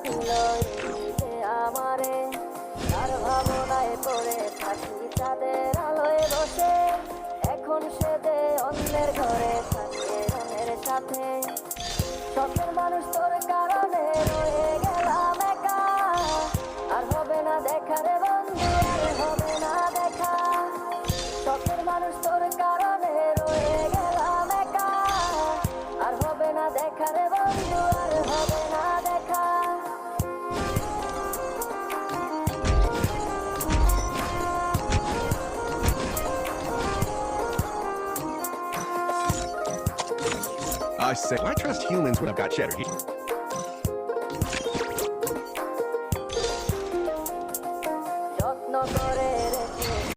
দিল ইঙ্গিতে আমারে, তার ভাবনায় পড়ে থাকি চাঁদের আলোয় বসে। এখন সে যে অন্যের ঘরে থাকে অন্যের সাথে। শখের মানুষ তোর কারণে রয়ে গেলাম একা, আর হবে না দেখা রে বন্ধু, আর হবে না দেখা। শখের মানুষ তোর কারণে রয়ে গেলাম একা, আর হবে না দেখা রে বন্ধু, আর হবে না দেখা। I say, I trust humans when I've got cheddar.